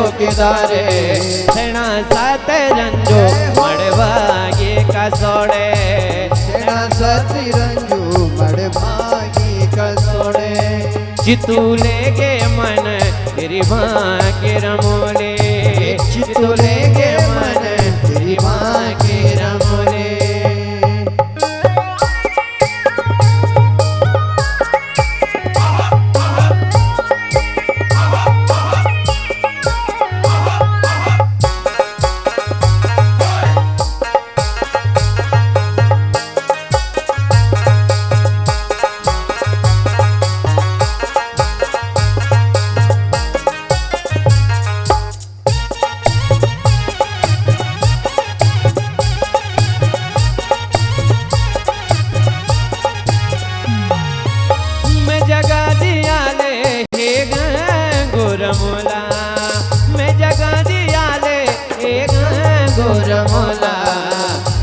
चौकीदारे सेना सात रंजो मड़वागी कसोड़े सेना सात रंजो मड़वागी कसोड़े चितू लेगे मन तेरी माँ के रमोले चितू लेगे मन तेरी माँ के रमोले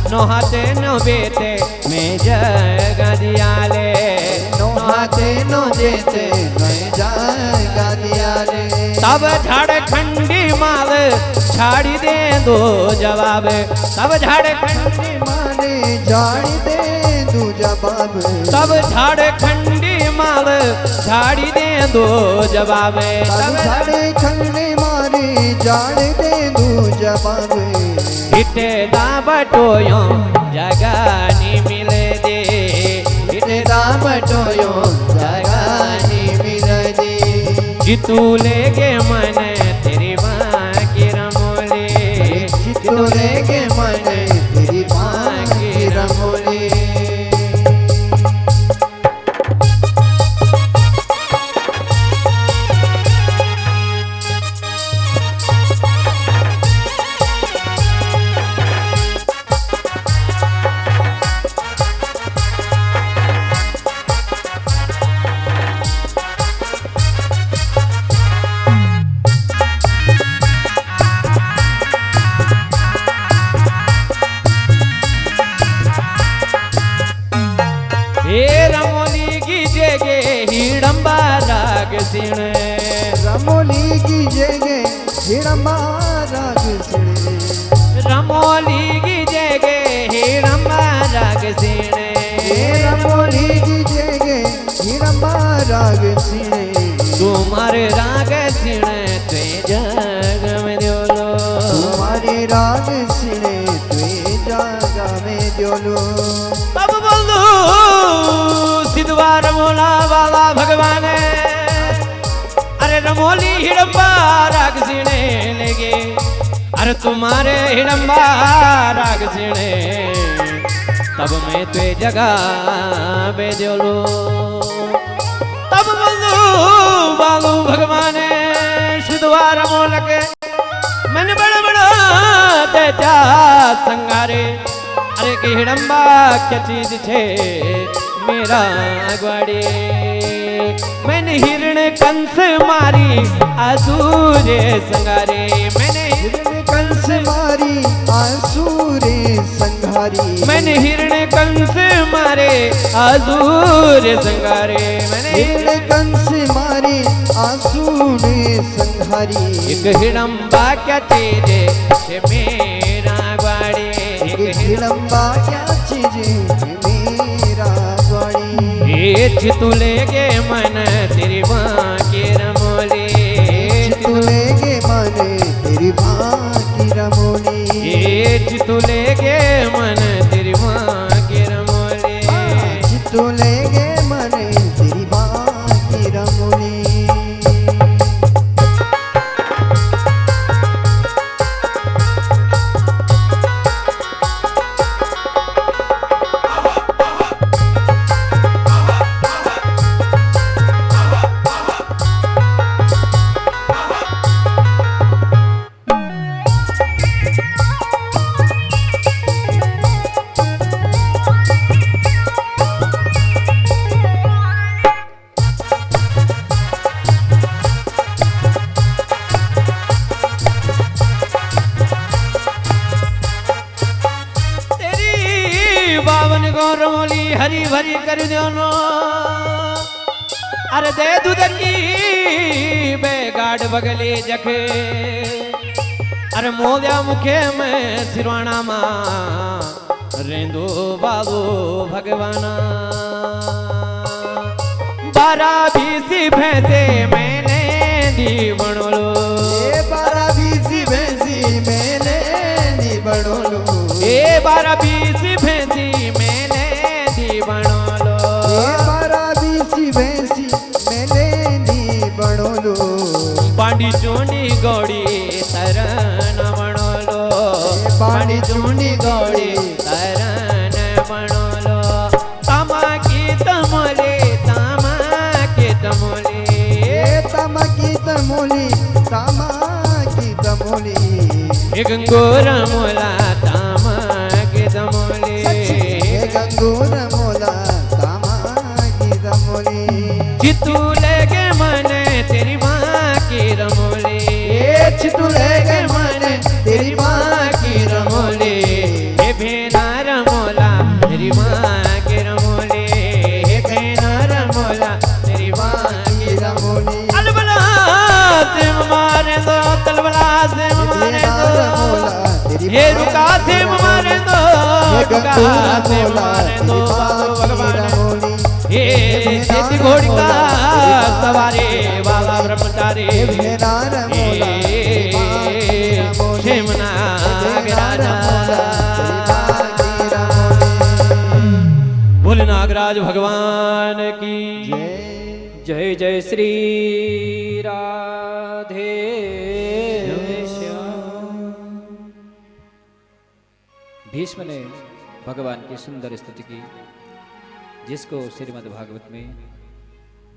नोहाते नो बेते मैं जगा दियाले नोहाते नो जेते मैं जगा दियाले तब झारखंडी माल झाड़ी दे दो जवाब तब झारखंडी माले झाड़ी दे दो जवाब तब झारखंडी माल झाड़ी दे दो जवाब तब झारखंडी माले झाड़ी दे दो जवाब इटे दाबटोयो जगह नी मिले दे इटे दाबटोयो जगह नी मिले दे जितू लेगे मन तेरी माँ की रमोले जितू लेगे मन तेरी माँ की रमोले हिडम्बा राग सिण रमोली की जगह हिडम्बा राग सिण रमोली की जगह हिडम्बा राग सिण रमोली की जगह हिडम्बा राग सिण तुम्हारे राग सिण ते जग में दियोलो तुम्हारे राग सिण ते जग में दियोलो अब बोलो सिद्धवा रमोला वाला भगवान अरे रमोली हिडम्बा राग सिणे लेगे अरे तुम्हारे हिडम्बा राग सिणे तब मैं ते जगह बेजोलो तब बोलू बालू भगवान सिद्धवा रमोला के मन बड़ा बड़ा तेजा संगारे अरे कि हिडम्बा क्या चीज छे मेरा अगवाड़ी मैंने हिरण कंस मारी आसूरे संगारे मैंने हिरण कंस मारी आसूरे संघारी मैंने हिरण कंस मारे आसूरे संगारे मैंने हिरण कंस मारे आसूरे संघारी एक हिडम्बा क्या चीज है मेरा अगवाड़ी एक हिडम्बा क्या चीज है मेरा चितू लेगे मन तेरी माँ की रमोली चितू लेगे मन तेरी माँ की रमोली चितू लेगे मन तेरी माँ की रमोली चितू लेगे मन तेरी माँ की रमोली बावन को रमोली हरी भरी कर दो अरे दे दूध की बेगाड़ बगली जखे अरे मोदिया मुखे में सिरवाणा मां रेंदो बाबू भगवाना 12 20 भैंसे मैंने दी बनोलो 12 20 भैंसी मैंने दी बनोलो 12 20 भैंसी मैंने दी बनोलो 12 20 भैंसी मैंने दी बनोलो पांडी चूंडी गौड़ी तरन बनोलो पांडी चूंडी गौड़ी तरन बनोलो तमा की तमोले तमा की तमोले तमा की तमोली तमा की तमोली गंगोर मोला तमा की तमोले गंगूर मोला तमा की तमोली चितू लेके मन तेरी माँ की रमोली चितू लेके मन तेरी माँ की रमोली हे भेना रमोला तेरी माँ की रमोली हे भेना रमोला तेरी माँ की रमोली अलबला सिम मारे दो तलबला सिम मारे दो हे रुका सिम मारे दो रुका सिम मारे दो भगवान हे सीधी घोड़ी का सवारी बाबा ब्रह्मचारी नाग राजा बोले नागराज भगवान की जय जय श्री राधे श्याम। भीष्म ने भगवान की सुंदर स्तुति की जिसको श्रीमद् भागवत में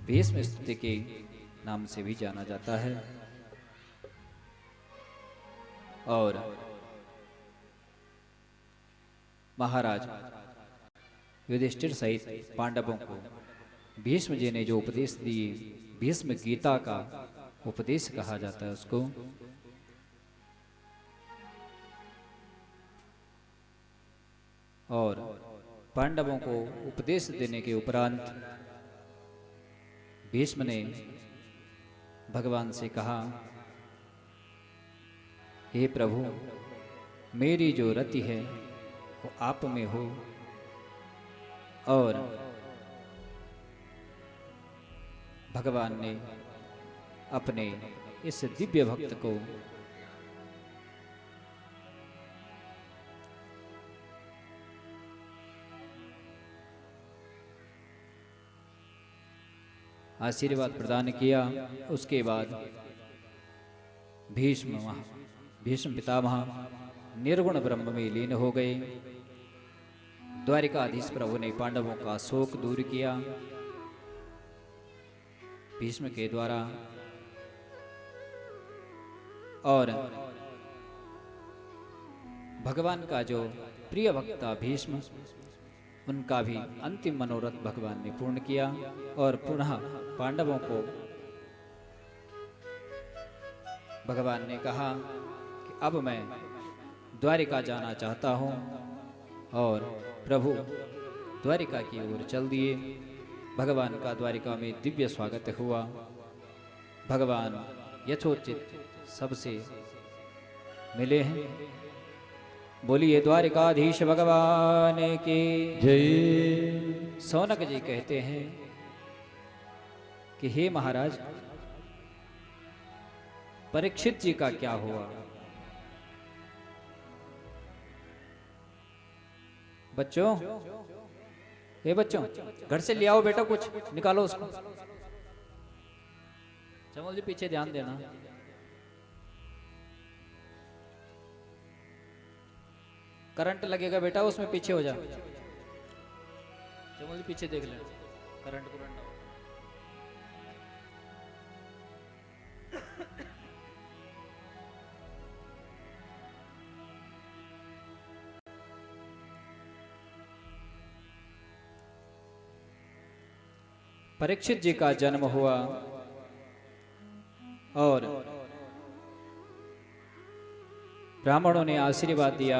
भीष्म स्तुति के नाम से भी जाना जाता है। और महाराज युधिष्ठिर सहित पांडवों को भीष्म जी ने जो उपदेश दिए भीष्म गीता का उपदेश कहा जाता है उसको और पांडवों को उपदेश देने के उपरांत भीष्म ने भगवान से कहा हे प्रभु मेरी जो रति है वो आप में हो और भगवान ने अपने इस दिव्य भक्त को आशीर्वाद प्रदान किया। उसके बाद भीष्म पितामह निर्गुण ब्रह्म में लीन हो गए। द्वारिकाधीश प्रभु ने पांडवों का शोक दूर किया भीष्म के द्वारा और भगवान का जो प्रिय भक्त था भीष्म उनका भी अंतिम मनोरथ भगवान ने पूर्ण किया और पुनः पांडवों को भगवान ने कहा कि अब मैं द्वारिका जाना चाहता हूं और प्रभु द्वारिका की ओर चल दिए। भगवान का द्वारिका में दिव्य स्वागत हुआ। भगवान यथोचित सबसे मिले हैं। बोलिए द्वारिकाधीश भगवान की जय। सौनक जी कहते हैं कि हे महाराज परीक्षित जी का क्या हुआ। बच्चों हे बच्चों घर से ले आओ बेटा कुछ निकालो उसको। चमल जी पीछे ध्यान देना। करंट लगेगा बेटा उसमें पीछे हो जा। चमल जी पीछे देख ले करंट परीक्षित जी का जन्म हुआ और ब्राह्मणों ने आशीर्वाद दिया,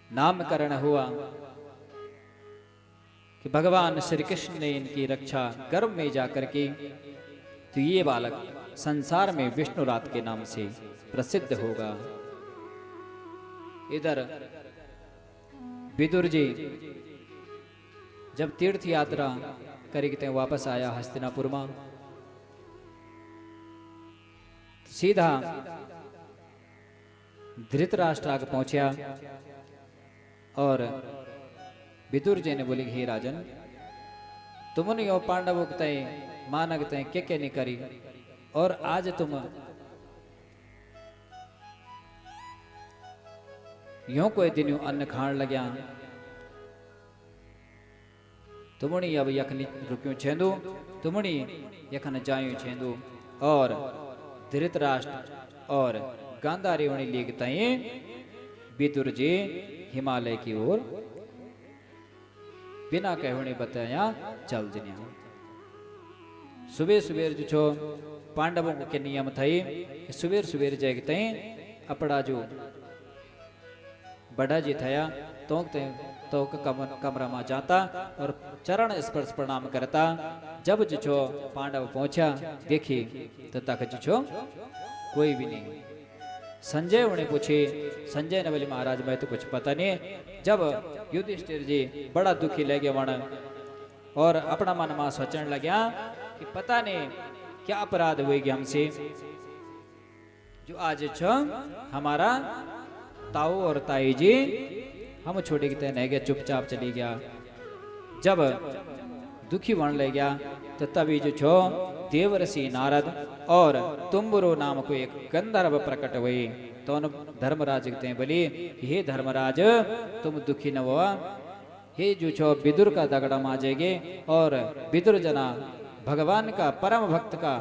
नामकरण हुआ कि भगवान श्री कृष्ण ने इनकी रक्षा गर्भ में जाकर के, तो ये बालक संसार में विष्णुरात के नाम से प्रसिद्ध होगा। इधर विदुर जी जब तीर्थ यात्रा करके वापस आया हस्तिनापुर में, सीधा धृतराष्ट्र आगे पहुंचा और विदुर जी ने बोली, हे राजन, तुमने यो पांडवों के तय मानक तय क्या नहीं करी, और आज तुम यो कोई दिन यूं अन्न खान लग्या, तुमणी अब यखनी रुक्यो छेंदो, तुमणी यखन जायो छेंदो। और धृतराष्ट्र और गांधारी उन्हें लेगता है विदुर जी हिमालय की ओर बिना कहने बताया चल दिया। सुबह सुबह जो छो पांडवों के नियम थे, सुबह सुबह जागते अपना जो बड़ा जी थया तो कमरा में जाता और चरण स्पर्श प्रणाम करता। जब जो छो पांडव पहुंचा, देखी तो तक जो छो कोई भी नहीं। संजय उन्हें पूछे, संजय ने बोले, महाराज मैं तो कुछ पता नहीं। जब युधिष्ठिर जी बड़ा दुखी लगे वन और अपना मन में सोचने लग्या कि पता नहीं क्या अपराध हुए हमसे, जो आज छो हमारा ताऊ और ताई जी हम छोड़े के नहीं गया, चुपचाप चली गया। जब दुखी बन ले गया तो तभी जो छो देवर्षि नारद और तुम्बुरो नाम को एक गंधर्व प्रकट हुए। तो धर्मराज कहते हैं, बोली, हे धर्मराज तुम दुखी न हुआ, हे जो छो विदुर का दगड़ा माजेगे और विदुर जना भगवान का परम भक्त का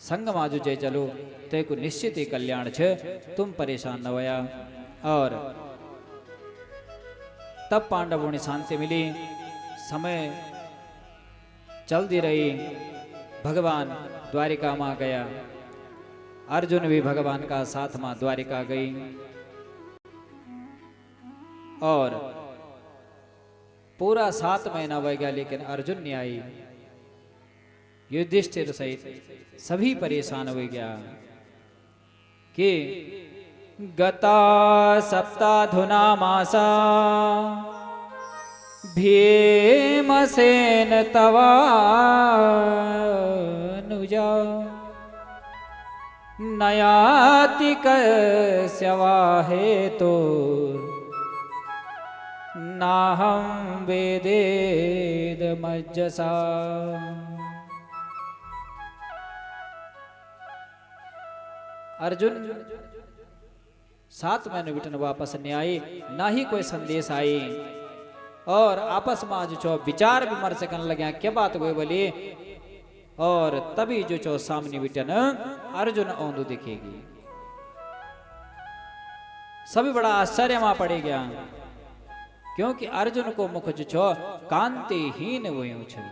संग माजू जय चलो तो एक निश्चित ही कल्याण छे, तुम परेशान न होया। और तब पांडवों ने शांति मिली, समय चलती रही, भगवान द्वारिका में गया, अर्जुन भी भगवान का साथ में द्वारिका गई। और पूरा 7 महीना बह गया लेकिन अर्जुन नहीं आई। युधिष्ठिर सहित सभी परेशान हो गया कि गता सप्ताधुना मासा भीमसेन तवानुजा नयाति कस्य वा हेतो नाहं वेदेदमज्जसा। अर्जुन 7 महीने बिटन वापस नहीं आई, ना ही कोई संदेश आई। और आपस में जो छो विचार विमर्श करने लगे क्या बात हुई बोली। और तभी जो छो सामने बिटन अर्जुन औंधु दिखेगी। सभी बड़ा आश्चर्य में पड़ गया, क्योंकि अर्जुन को मुख जो छो कांतिहीन हुयो छे,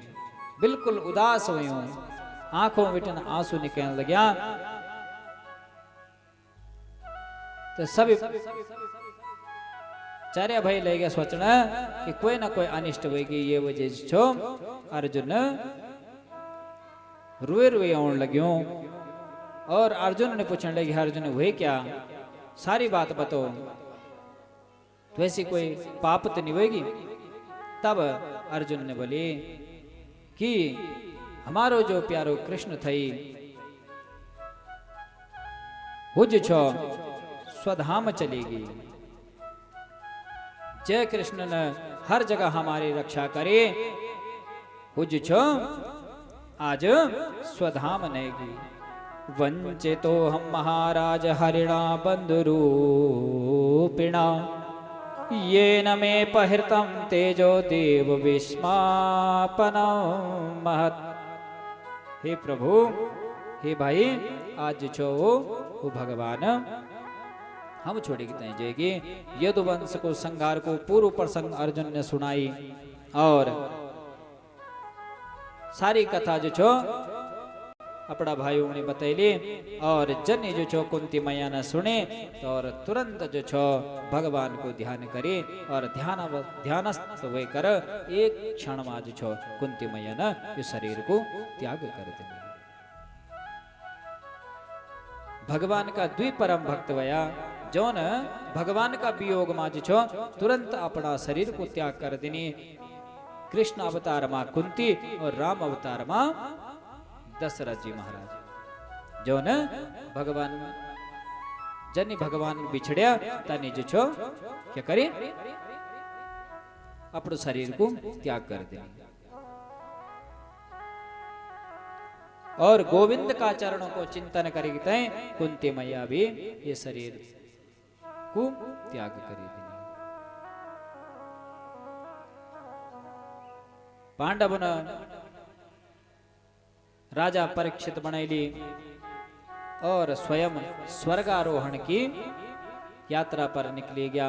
बिल्कुल उदास हुयो, आंखों बिटन आंसू निकलने लग्या। तो सभी चारे भाई ले गया सोचना कि कोई ना कोई अनिष्ट होगी, ये वजह छो अर्जुन रुए रुए आने लग्यो। और अर्जुन ने पूछने लगे, अर्जुन हुए क्या, सारी बात बताओ, तो ऐसी कोई पाप तो नहीं होगी। तब अर्जुन ने बोले कि हमारो जो प्यारो कृष्ण थई हुज छो स्वधाम चलेगी। जय कृष्ण ने हर जगह हमारी रक्षा करे, हुज छो आज स्वधाम नेगी। वंचितो हम महाराज हरिणा बंधुरूपिणा ये न मे पहृतम तेजो देव विस्मापन महत। हे प्रभु, हे भाई, आज छो वो भगवान हम छोड़ी कितने जाएगी। यदुवंश को संहार को पूर्व प्रसंग अर्जुन ने सुनाई। और सारी कथा जो छो अपना भाइयों ने बतैली और जन्य जो छो कुंती मैया न सुने तो और तुरंत जो छो भगवान को ध्यान करे और ध्यानस्थ हुए कर एक क्षण में जो छो कुंती मैया न इस शरीर को त्याग कर दे। भगवान का द्वि परम भक्त वया जो न भगवान का वियोग में जो छो तुरंत अपना शरीर को त्याग कर देनी। कृष्ण अवतार मां कुंती और राम अवतार मां दशरथ जी महाराज जो न भगवान जनी भगवान बिछड़िया तनी जो छो क्या करे अपने शरीर को त्याग कर दे। और गोविंद का चरणों को चिंतन करेगी तय कुंती मैया भी ये शरीर को त्याग करेगी। पांडव न राजा परीक्षित बनैली और स्वयं स्वर्गारोहण की यात्रा पर निकली गया।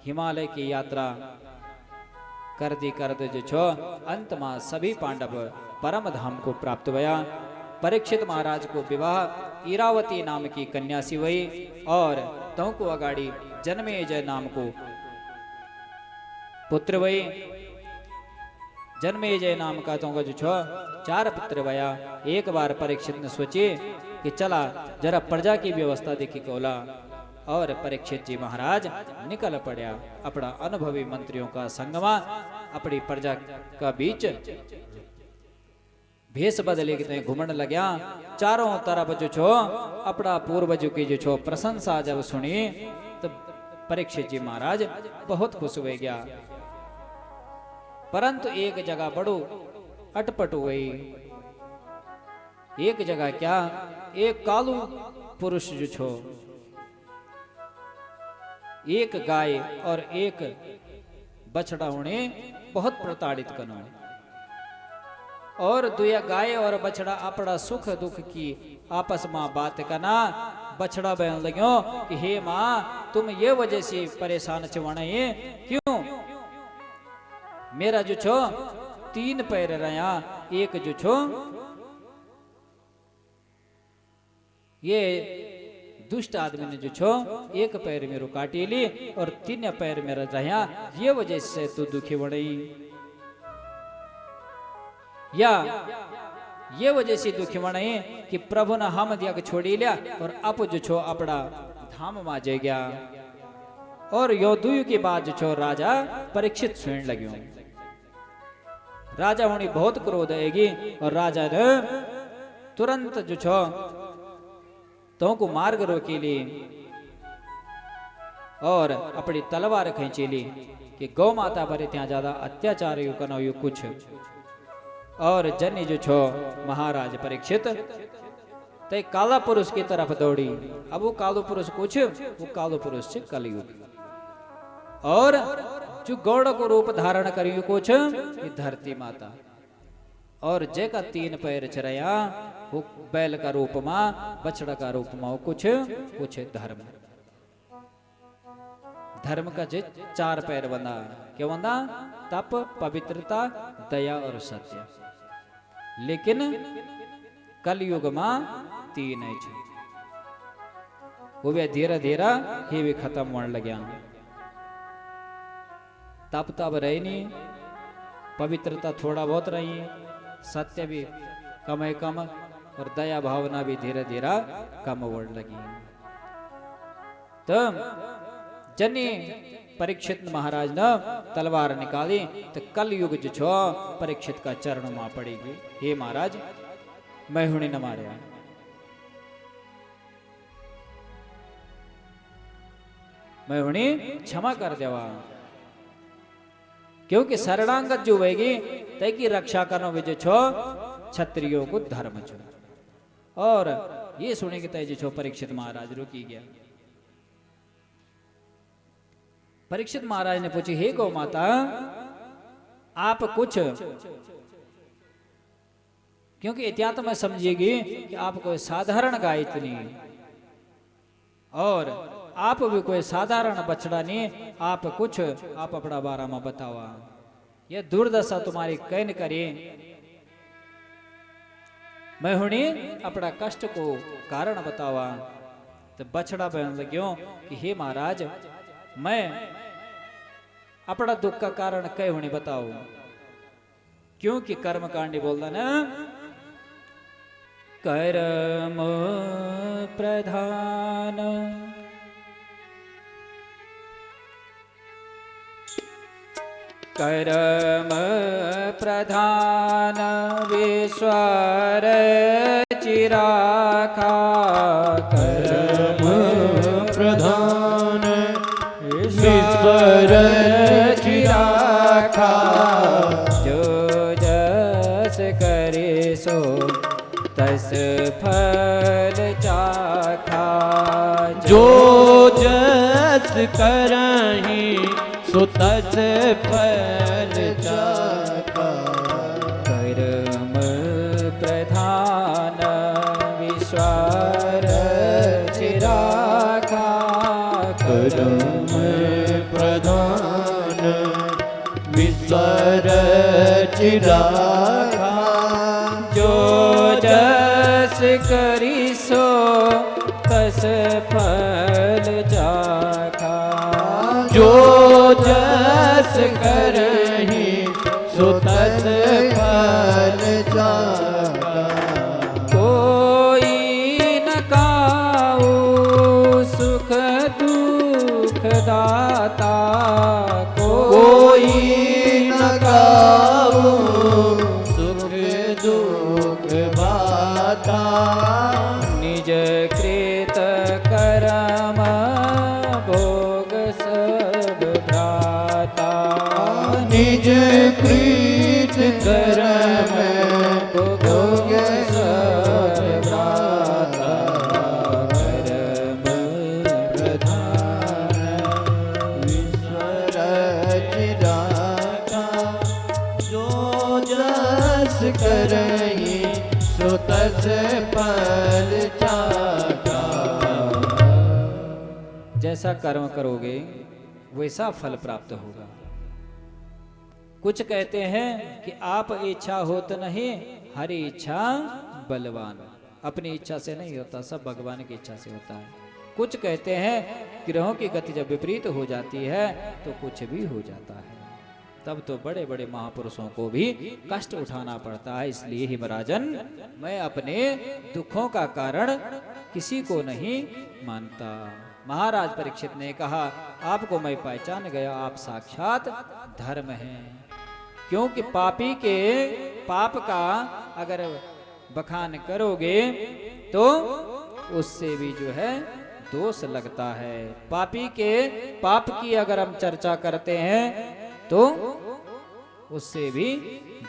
हिमालय की यात्रा कर दी जो छो अंत में सभी पांडव परम धाम को प्राप्त हुआ। परीक्षित महाराज को विवाह इरावती नाम की कन्या सी हुई और तौ को अगाड़ी जन्मेजय नाम को पुत्र हुई। जन्मेजय नाम का तो जो छो 4 पुत्र भया। एक बार परीक्षित ने सोचे कि चला जरा प्रजा की व्यवस्था देखी कोला और परीक्षित जी महाराज निकल पड़ा अपना अनुभवी मंत्रियों का संगमा अपनी प्रजा का बीच भेष बदले के घूमने लग्या। चारों तरफ जो छो अपना पूर्वजों की जो छो प्रशंसा जब सुनी तो परीक्षित जी महाराज बहुत खुश हुए गया। परंतु एक जगह बड़ो अटपट हुई। एक जगह क्या एक कालू पुरुष जो छो एक गाय और एक बछड़ा उन्हें बहुत प्रताड़ित कनो और दुया गाय और बछड़ा अपना सुख दुख की आपस में बात करना। बछड़ा बहन लग्यो कि हे माँ तुम ये वजह से परेशान चवणे क्यों? मेरा जो छो 3 पैर रहा एक जो छो ये दुष्ट आदमी ने जो छो 1 पैर मेरो काटी ली और 3 पैर मेरा रहा ये वजह से तू दुखी बड़ी या ये वजह से दुखी बड़ी कि प्रभु ने हम दिया छोड़ी लिया और अब जो छो अपना धाम में जा गया। और यो दुयु के बाद जो छो राजा परीक्षित सुन लग्यो। राजा होनी बहुत क्रोध आएगी और राजा ने तुरंत जो छो तो को मार्ग रोकी ली और अपनी तलवार खींची ली कि गौ माता पर इतना ज्यादा अत्याचार यू कनो यू कुछ। और जनी जो छो महाराज परीक्षित ते काला पुरुष की तरफ दौड़ी। अब वो कालो पुरुष कुछ वो कालो पुरुष से कलयुग और जो गौड़ को रूप धारण करियो कुछ ये धरती माता और जे का 3 पैर चरया वो बैल का रूप में बछड़ा का रूप में कुछ धर्म धर्म का जे 4 पैर बंदा क्या बंदा तप पवित्रता दया और सत्य। लेकिन कलयुग में 3 है वो भी धीरे धीरे ही भी खत्म होने लग्या। तप तब रही नहीं पवित्रता थोड़ा बहुत रही सत्य भी कम है कम और दया भावना भी धीरे धीरे कम होने लगी। तो जनी परीक्षित महाराज ने तलवार निकाली तो कलयुग जो छो परीक्षित का चरण में पड़ेगी। हे महाराज मैं हुणी न मारे मैं हुणी क्षमा कर देवा क्योंकि शरणागत जो होगी तय की रक्षा करना विजय छो क्षत्रियों को धर्म छो। और ये सुने कि तय जो छो परीक्षित महाराज रुकी गया। परीक्षित महाराज ने पूछी हे गौ माता आप कुछ क्योंकि इतना तो मैं समझेगी कि आप कोई साधारण गाय नहीं और आप भी कोई साधारण बछड़ा नहीं आप कुछ आप अपना बारे में बतावा ये दुर्दशा तुम्हारी कैन करे। मैं हुणी अपना कष्ट को कारण बतावा। तो बछड़ा बहन लग्यो कि हे महाराज मैं अपना दुख का कारण कह हुणी बताओ, क्योंकि कर्म कांडी बोलता ना कर्म प्रधान कर्म प्रधान विश्वर चिराखा कर्म प्रधान ईश्वर चिराखा जो जस करे सो तस फल चाखा जो जस करहि सो तस फल चाखा कर्म प्रधान विश्वर चिराखा कर्म प्रधान विश्वर चिराखा जो जस करी सो तस फल चाखा जो जस करहि सो तस फल चाखा कोई न काऊ सुख दुख दाता कोई न गाओ सुख दुख बाता निज कृत कर्म भोग सब भ्राता निज कृत कर्म भोग सब भ्राता कर्म प्रधान ईश्वर चिराखा जो जस करहि सो तस फल चाखा जैसा कर्म करोगे वैसा फल प्राप्त होगा। कुछ कहते हैं कि आप इच्छा हो तो नहीं, हरी इच्छा बलवान। अपनी इच्छा से नहीं होता, सब भगवान की इच्छा से होता है। कुछ कहते हैं ग्रहों की गति जब विपरीत हो जाती है तो कुछ भी हो जाता है, तब तो बड़े बड़े महापुरुषों को भी कष्ट उठाना पड़ता है। इसलिए ही महाराजन मैं अपने दुखों का कारण किसी को नहीं मानता। महाराज परीक्षित ने कहा आपको मैं पहचान गया, आप साक्षात धर्म हैं। क्योंकि पापी के पाप का अगर बखान करोगे तो उससे भी जो है दोष लगता है। पापी के पाप की अगर हम चर्चा करते हैं तो उससे भी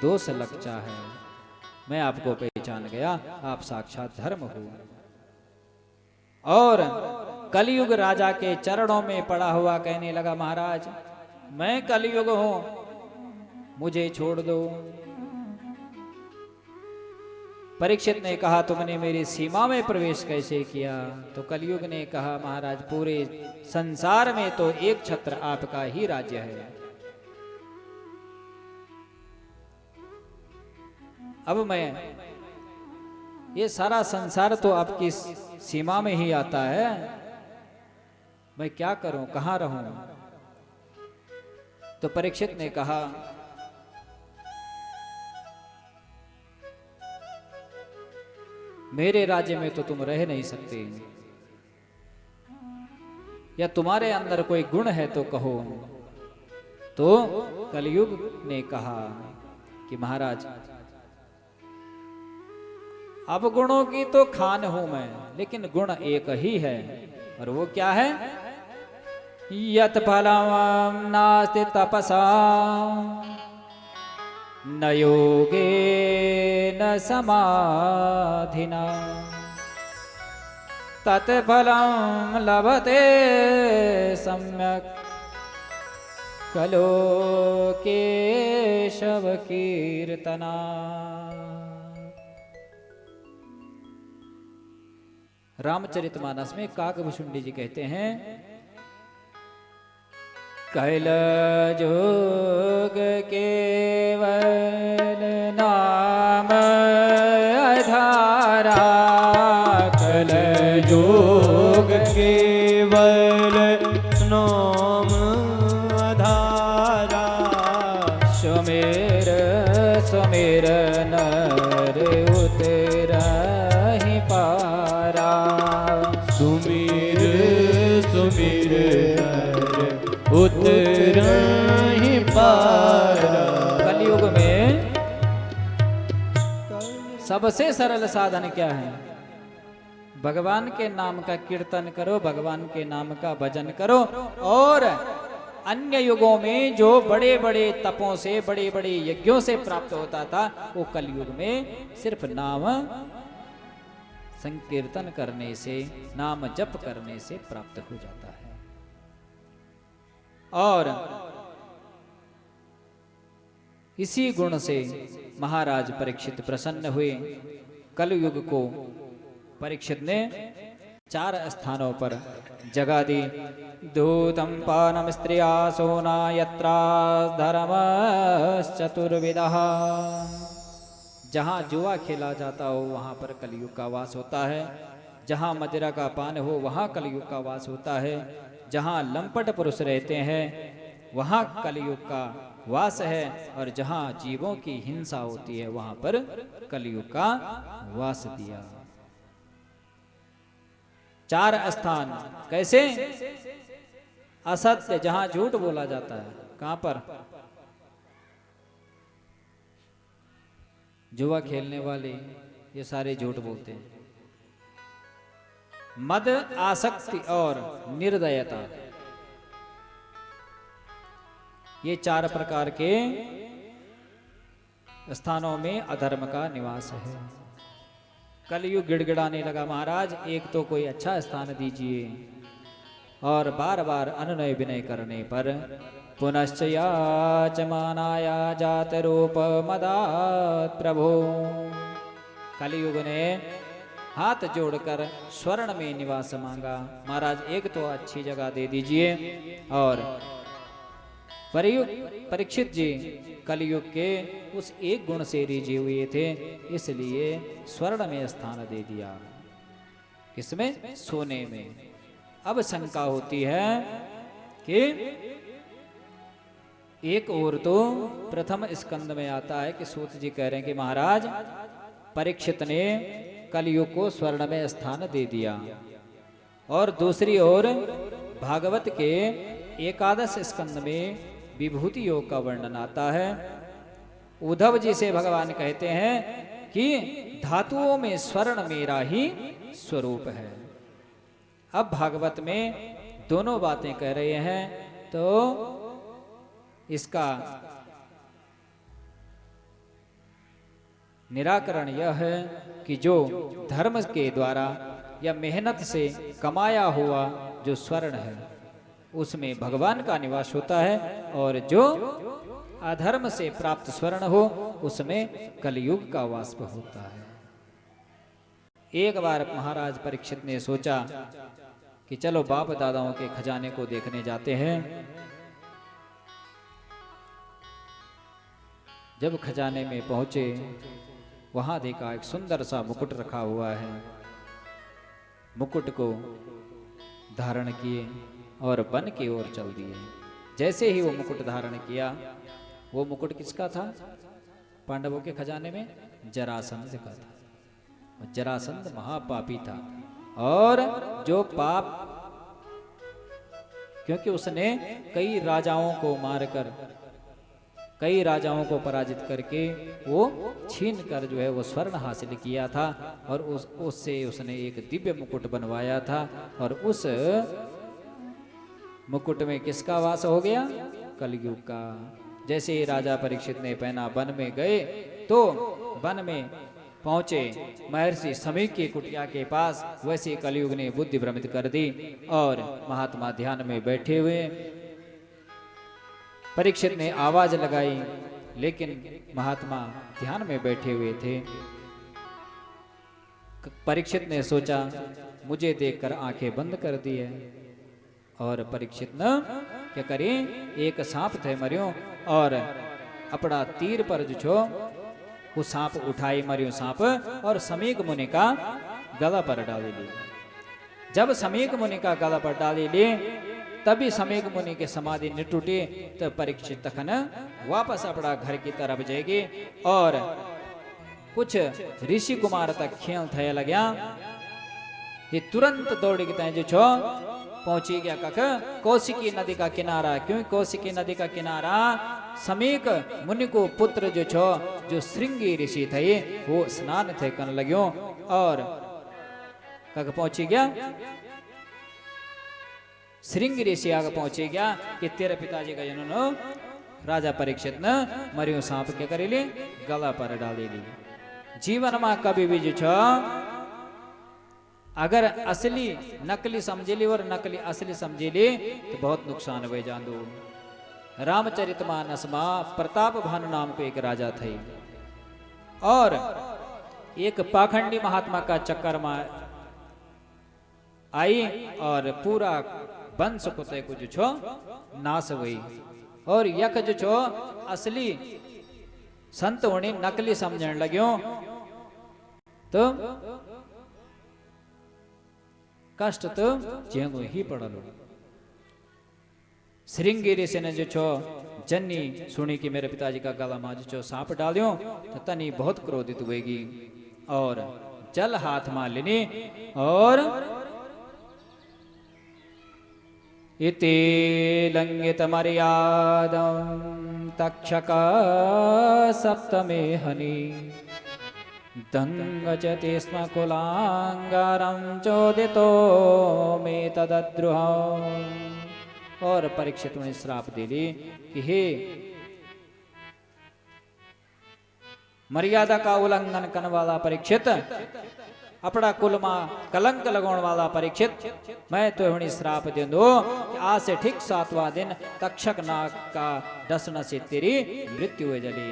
दोष लगता है। मैं आपको पहचान गया, आप साक्षात धर्म हो। और कलयुग राजा के चरणों में पड़ा हुआ कहने लगा महाराज मैं कलयुग हूं, मुझे छोड़ दो। परीक्षित ने कहा तुमने मेरी सीमा में प्रवेश कैसे किया? तो कलयुग ने कहा महाराज पूरे संसार में तो एक छत्र आपका ही राज्य है। अब मैं ये सारा संसार तो आपकी सीमा में ही आता है, मैं क्या करूं, कहां रहूं? तो परीक्षित ने कहा मेरे राज्य में तो तुम रह नहीं सकते, या तुम्हारे अंदर कोई गुण है तो कहो। तो कलयुग ने कहा कि महाराज अब गुणों की तो खान हूं मैं, लेकिन गुण एक ही है, और वो क्या है? यत फलम नास्ति तपसा न योगे न समाधिना तत्फलम लभते सम्यक कलो केशव कीर्तना। रामचरितमानस में काकभुषुंडी जी कहते हैं कैल जोग केवल नाम आधार सकल जोग केवल नाम आधारा सुमेर सुमेर नर उतरहि पारा सुमीर सुमीर नर उतरहि पारा। कलयुग में सबसे सरल साधन क्या है? भगवान के नाम का कीर्तन करो, भगवान के नाम का भजन करो। और अन्य युगों में जो बड़े बड़े तपों से, बड़े बड़े यज्ञों से प्राप्त होता था, वो कलयुग में सिर्फ नाम संकीर्तन करने से, नाम जप करने से प्राप्त हो जाता है। और इसी गुण से महाराज परीक्षित प्रसन्न हुए। कलयुग को परीक्षित ने 4 स्थानों पर जगह दी। दूतम पानम स्त्रिया सोना यत्रा धर्मश्चतुर्विदः। जहाँ जुआ खेला जाता हो वहाँ पर कलयुग का वास होता है। जहाँ मदिरा का पान हो वहाँ कलयुग का वास होता है। जहाँ लंपट पुरुष रहते हैं वहाँ कलयुग का वास है। और जहाँ जीवों की हिंसा होती है वहाँ पर कलयुग का वास दिया। 4 स्थान कैसे? असत्य, जहां झूठ बोला जाता है। कहां पर? जुआ खेलने वाले ये सारे झूठ बोलते हैं। मद, आसक्ति और निर्दयता, ये 4 प्रकार के स्थानों में अधर्म का निवास है। कलयुग गिड़गिड़ाने लगा, महाराज एक तो कोई अच्छा स्थान दीजिए। और बार बार अनुनय विनय करने पर पुनश्च याचमानाया जात रूप मदात प्रभु। कलयुग ने हाथ जोड़कर स्वर्ण में निवास मांगा, महाराज एक तो अच्छी जगह दे दीजिए। और परीक्षित जी कलयुग के उस एक गुण से रिझे हुए थे, इसलिए स्वर्ण में स्थान दे दिया। किसमें? सोने में। अब शंका होती है कि एक और तो प्रथम स्कंद में आता है कि सूत जी कह रहे हैं कि महाराज परीक्षित ने कलयुग को स्वर्ण में स्थान दे दिया। और दूसरी ओर भागवत के 11 स्कंद में विभूति योग का वर्णन आता है। उद्धव जी से भगवान कहते हैं कि धातुओं में स्वर्ण मेरा ही स्वरूप है। अब भागवत में दोनों बातें कह रहे हैं, तो इसका निराकरण यह है कि जो धर्म के द्वारा या मेहनत से कमाया हुआ जो स्वर्ण है उसमें भगवान का निवास होता है, और जो अधर्म से प्राप्त स्वर्ण हो उसमें कलयुग का वास होता है। एक बार महाराज परीक्षित ने सोचा कि चलो बाप दादाओं के खजाने को देखने जाते हैं। जब खजाने में पहुंचे वहां देखा एक सुंदर सा मुकुट रखा हुआ है। मुकुट को धारण किए और वन की ओर चल दिए। जैसे ही वो मुकुट धारण किया, वो मुकुट किसका था? पांडवों के खजाने में जरासंध का था। जरासंध महापापी था, और जो पाप, क्योंकि उसने कई राजाओं को मारकर, कई राजाओं को पराजित करके वो छीन कर जो है वो स्वर्ण हासिल किया था, और उससे उसने एक दिव्य मुकुट बनवाया था। और उस मुकुट में किसका वास हो गया? कलयुग का। जैसे ही राजा परीक्षित ने पहना वन में गए, तो वन में पहुंचे महर्षि समीक की कुटिया के पास, वैसे कलयुग ने बुद्धि भ्रमित कर दी और महात्मा ध्यान में बैठे हुए। परीक्षित ने आवाज लगाई, लेकिन महात्मा ध्यान में बैठे हुए थे। परीक्षित ने सोचा मुझे देखकर आंखें बंद कर दी है, और परीक्षित न क्या करें, एक सांप थे मरियो, और अपना तीर पर जो छो वो सांप उठाई मरियो सांप, और समीक मुनि का गला पर डाली ली। जब समीक मुनि का गला पर डाली ली, तभी समीक मुनि की समाधि न टूटी। तो परीक्षित तखन वापस अपना घर की तरफ जाएगी और कुछ ऋषि कुमार तक खेल थे लग्या। ये तुरंत दौड़ के जो छो पहुंची गया कख कौशिकी नदी का किनारा। क्यों कौशिकी नदी का किनारा? समीक मुनि को पुत्र जो छो जो श्रृंगी ऋषि थे वो स्नान थे करने लग्यो और कख पहुंची गया श्रृंगी ऋषि आगे पहुंची गया कि तेरे पिताजी का जननो राजा परीक्षित न मरियो सांप के करेली गला पर डालेली। जीवन में कभी भी जो छो अगर असली नकली समझेली और नकली असली समझेली तो बहुत नुकसान हुए जान दो। रामचरितमानस में प्रताप भानु नाम को एक राजा थे और एक पाखंडी महात्मा का चक्कर में आई और पूरा वंश कुते को जो छो नाश हुई। और यक जो छो असली संत होनी नकली समझने लग्यो तो कष्ट तो जेनो ही पड़लो। श्रृंगी ऋषि ने जो छो जन्नी सुनी कि मेरे पिताजी का गला में जो छो सांप डालियो तो तनी बहुत क्रोधित हुएगी और जल हाथ में लेनी और इति लंघित मर्यादं तक्षक सप्तमे हनि दंगचति स्म कुलांगारं चोदितो मे तदद्रुह। और परीक्षित ने श्राप दे ली कि हे मर्यादा का उल्लंघन करने वाला परीक्षित, अपना कुल में कलंक लगाने वाला परीक्षित, मैं तो हणी श्राप दे दो कि आज से ठीक 7वां दिन तक्षक नाग का डसने से तेरी मृत्यु हो जली।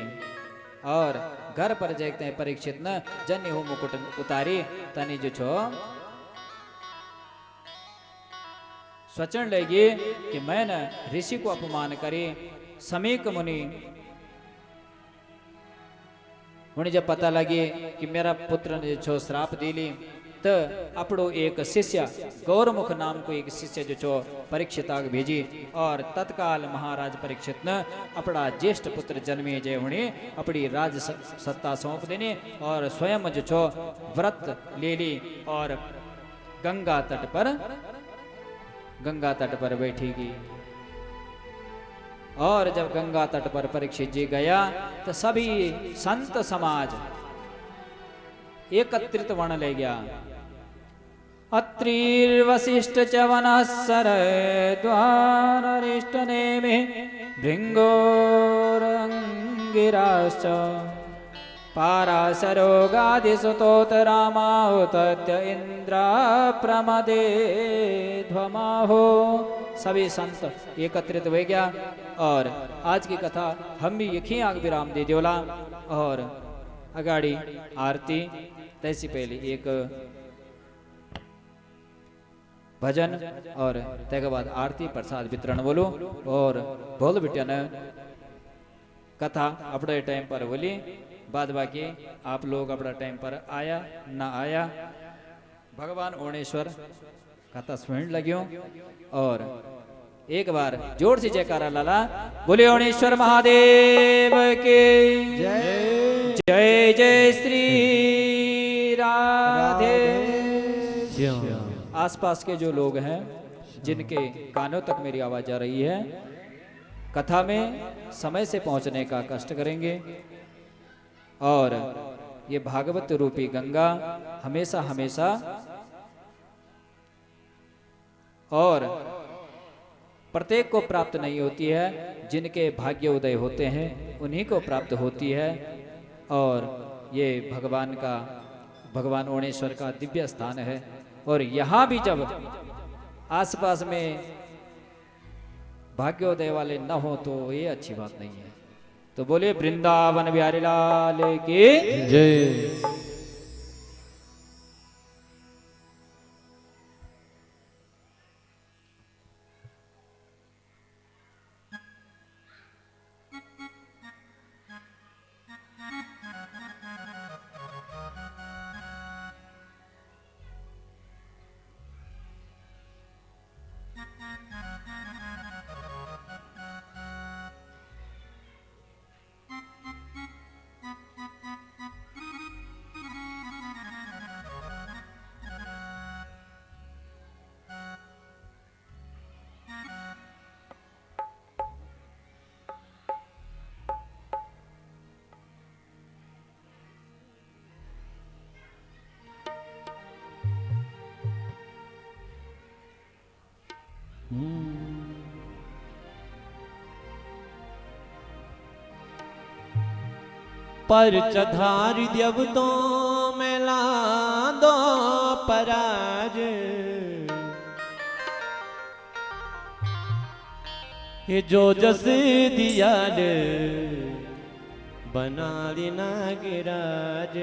और घर पर देखते हैं परीक्षित न जन्य हो मुकुट उतारी तनी जो छो स्वचन लेगी कि मैं न ऋषि को अपमान करी। समीक मुनि उन्हें जब पता लगे कि मेरा पुत्र ने जो श्राप दिली तो अपड़ो एक शिष्य गौरमुख नाम को एक शिष्य जो छो परीक्षित आग भेजी और तत्काल महाराज परीक्षित ने अपना ज्येष्ठ पुत्र जन्मे जय होने अपनी राज सत्ता सौंप देने और स्वयं जो छो व्रत ले ली और गंगा तट पर बैठेगी। और जब गंगा तट पर परीक्षित जी गया तो सभी संत समाज एकत्रित वर्ण ले गया। अत्रिर्वशिष्ठ च वनस्सर द्वाररिष्ट नेमि भृंगोरंगिराश्च पाराशरोगादिसुतोत रामाहुतत्य इंद्र प्रमदे ध्वमाहो। सभी संत एकत्रित हो गया और आज की कथा हम भी यखी आग विराम दे दियोला और अगाड़ी आरती तैसी पहले एक भजन और तेके बाद आरती प्रसाद वितरण बोलो और बोल बिटिया ने कथा अपने टाइम पर बोली। बाद बाकी आप लोग अपना टाइम पर आया ना आया भगवान ओणेश्वर कथा सुन लगियो और एक बार जोर से जयकारा लाला बोले ओणेश्वर महादेव के जय जय जय श्री राधे। आसपास के जो लोग हैं जिनके कानों तक मेरी आवाज आ रही है कथा में समय से पहुंचने का कष्ट करेंगे और ये भागवत रूपी गंगा हमेशा हमेशा और प्रत्येक को प्राप्त नहीं होती है। जिनके भाग्य उदय होते हैं उन्हीं को प्राप्त होती है और ये भगवान ओणेश्वर का दिव्य स्थान है। और यहाँ भी जब आसपास में भाग्योदय वाले न हो तो ये अच्छी बात नहीं है। तो बोले वृंदावन बिहारी लाल की जय। पर चधारी देव तो मेला दो पराज ये जो जस दियाल बना लेना गिराज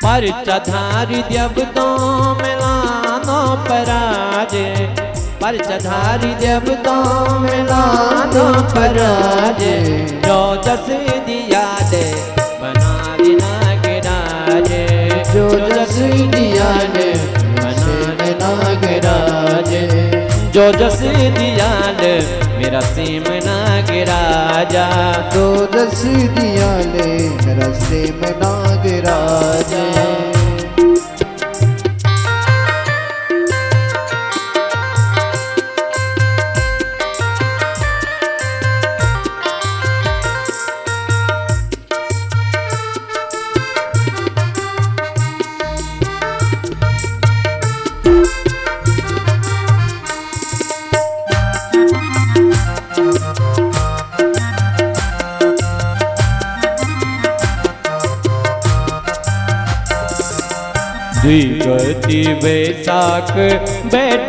पर चधारी देव तो मिलानो पराजे पर चधारी देव तो मिलानो पराजे जो जस दिया दे बना देना गिराजे जो जस दिया दे बना देना गिराजे जो जस दिया दे मेरा सीम ना गिराजा जो जस दिया ले मेरा सीम ना गिराजा द्विगति बैसाख बैठ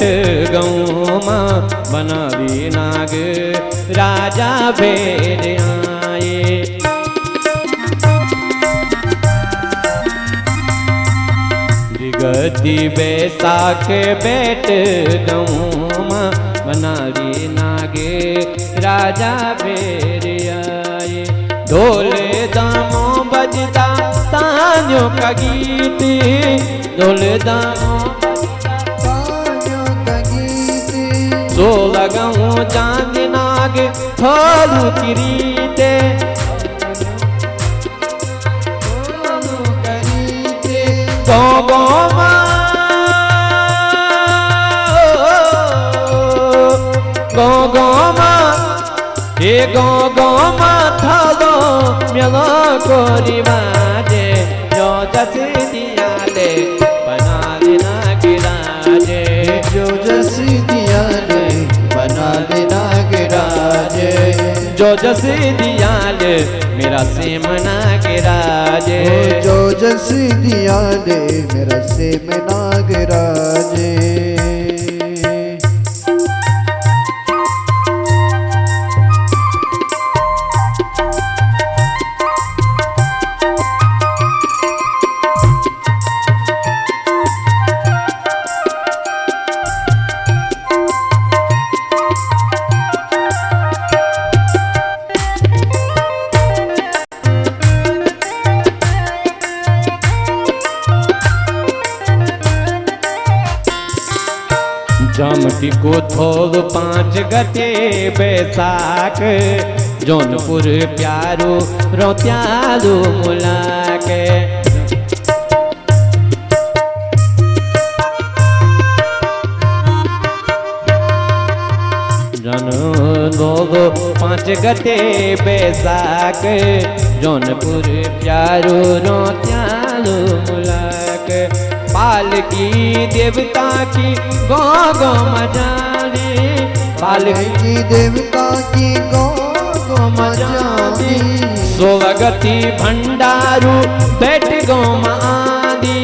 गऊ माँ बनावी नाग राजा भेद आए द्विगति बैसाख बैठ गऊ माँ बनावी नाग राजा भेद आए ढोले दामो बजता तान्यों का गीत ढोल दामो तान्यों का गीत सो लगाऊं चांद नाग फलू किरीते गो गो हे गो गो थालो मेलो कोरी बाजे जो जस दिया ले बना लेना गिराजे जो जस दिया ले बना लेना गिराजे जो जस दिया ले मेरा सिमना गिराजे जो जस दिया ले मेरा सीम ना गिराजे जामटी को थोल 5 गते बैसाख जौनपुर प्यारो रोत्यालो मुलाके जन लोगो 5 गते बैसाख जौनपुर प्यारो रोत्यालो मुलाके पालकी देवता की गो गो मजाने पालकी देवता की गो गो मजानी सोलगति भंडारू बैठ गो मादी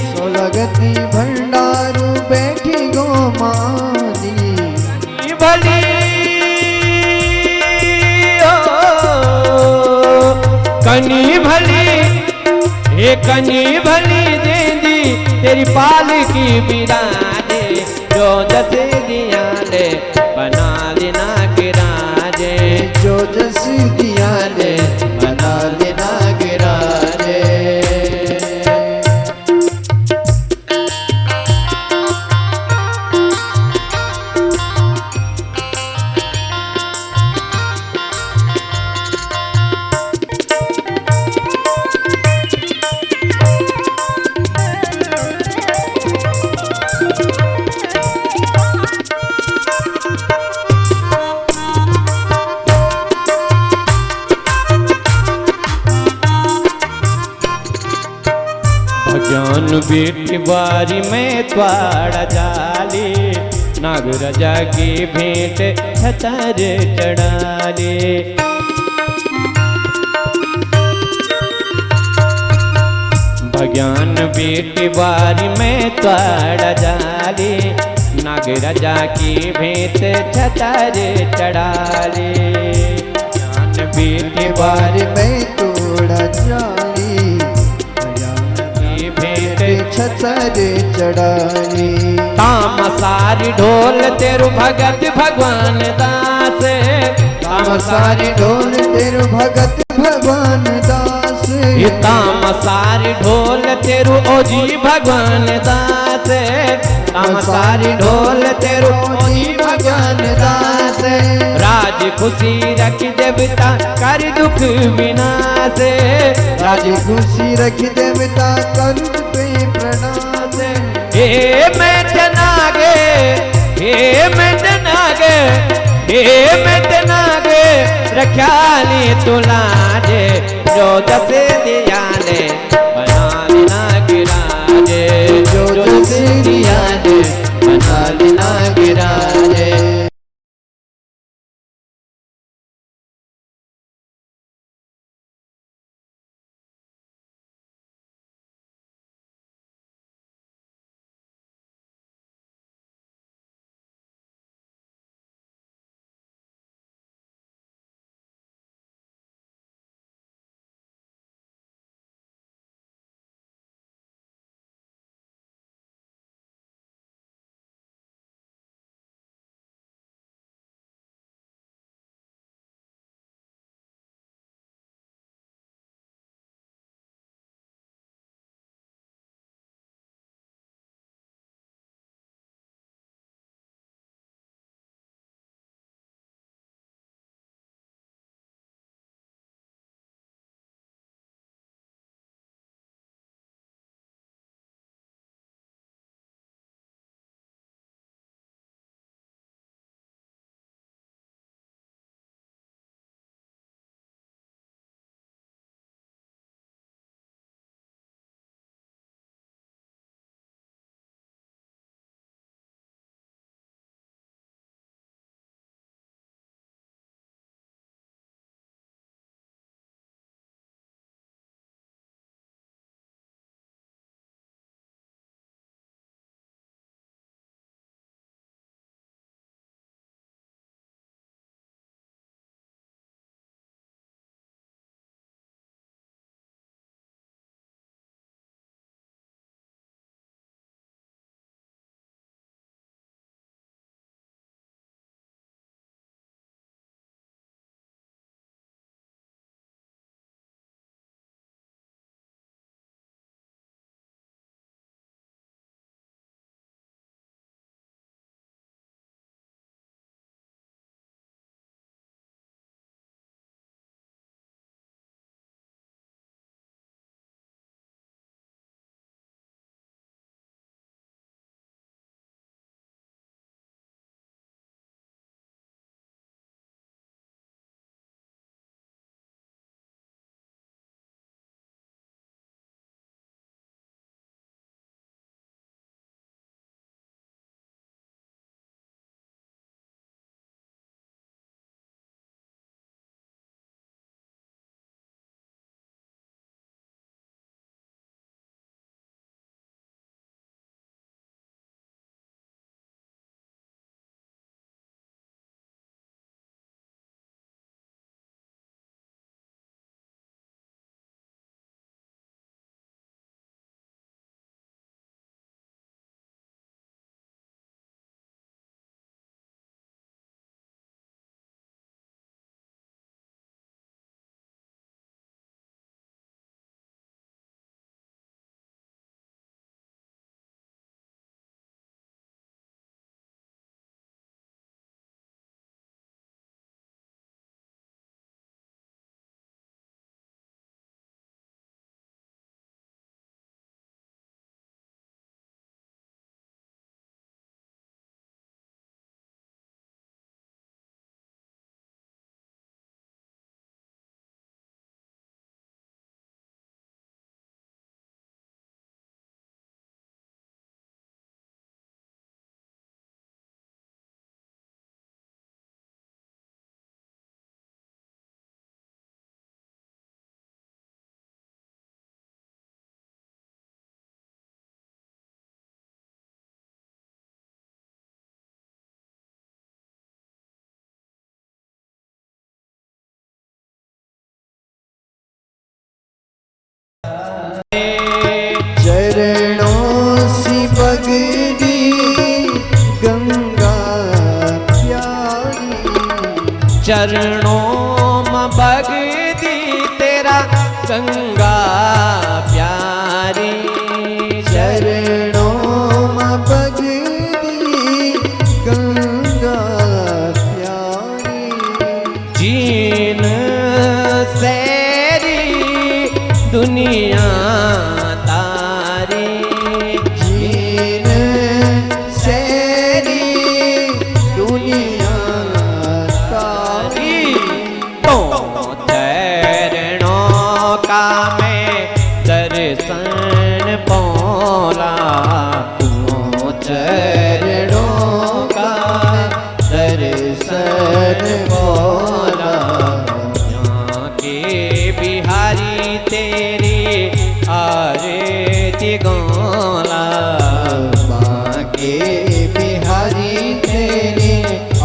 सोलगति भंडारू बैठी गो मानी भली कनी भली हे कनी भली दे दी तेरी पालकी बिराजे जो जस दिया ले बना लेना गिराजे जो जस दिया ले बना लेना गिराजे बेटी बारी में त्वाड़ा जाले, नाग राजा की भेंट छतर चढ़ाले। भगवान बेटी बारी में त्वाड़ा जाले, नाग राजा की भेंट छतर चढ़ाले। भगवान बेटी बारी में तोड़ा जाली, की भेंट छतर चढ़ाली। तामसारी ढोल तेरु भगत भगवान दास, तामसारी ढोल तेरु भगत भगवान दास। ये तामसारी ढोल तेरु ओजी भगवान दास, तामसारी ढोल तेरु ओजी भगवान दास। राज खुशी रख देवता कर दुख विनाश, राज खुशी रख देवता कर पे प्रणाम। हे मैं जनागे, हे मैं जनागे, हे मैं जनागे, रख्याली तुलाजे, जो दस दियाले बना लेना गिराजे, जो दस दियाले बना लेना गिराजे। चरणों में भगती तेरा गंगा प्यारी चरणों में भगती गंगा प्यारी जीन सेरी दुनिया तारी जीन सेरी दुनिया तारी तो चरणों का मैं दर्शन पौला तो चरणों का दर्शन पौला यहाँ के बिहारी तेरी आरती गौला बाके बिहारी तेरी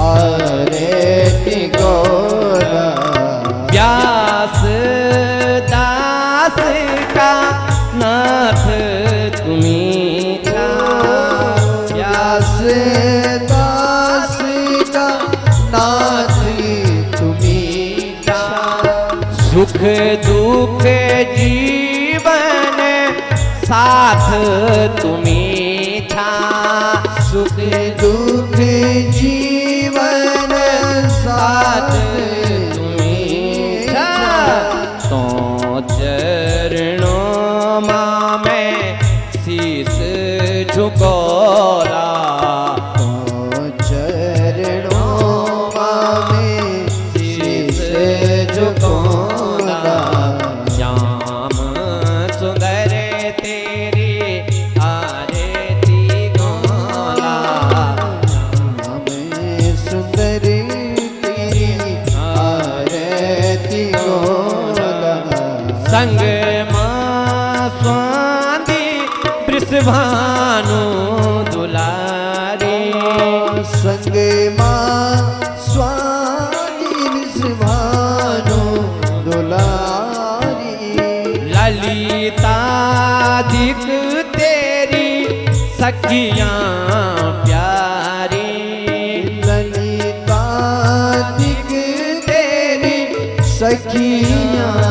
आरती गौला व्यास दास का नाथ तुम्ही था व्यास दास का नाथ तुम्ही था सुख दुख जीवन साथ तुम्ही था सुख दुख जीवन साथ तुम्ही था तो चरणों मां मैं शीस झुकोला तो चरणों में शीश झुकोला श्याम सुंदर तेरी आरती गौला हमें सुंदर तेरी आरती गौला संग मां स्वामी वृषभानु दुलारी संग मां स्वामी विश्वानो दुलारी ललितादिक तेरी सखियां प्यारी ललिता दिख तेरी सखियां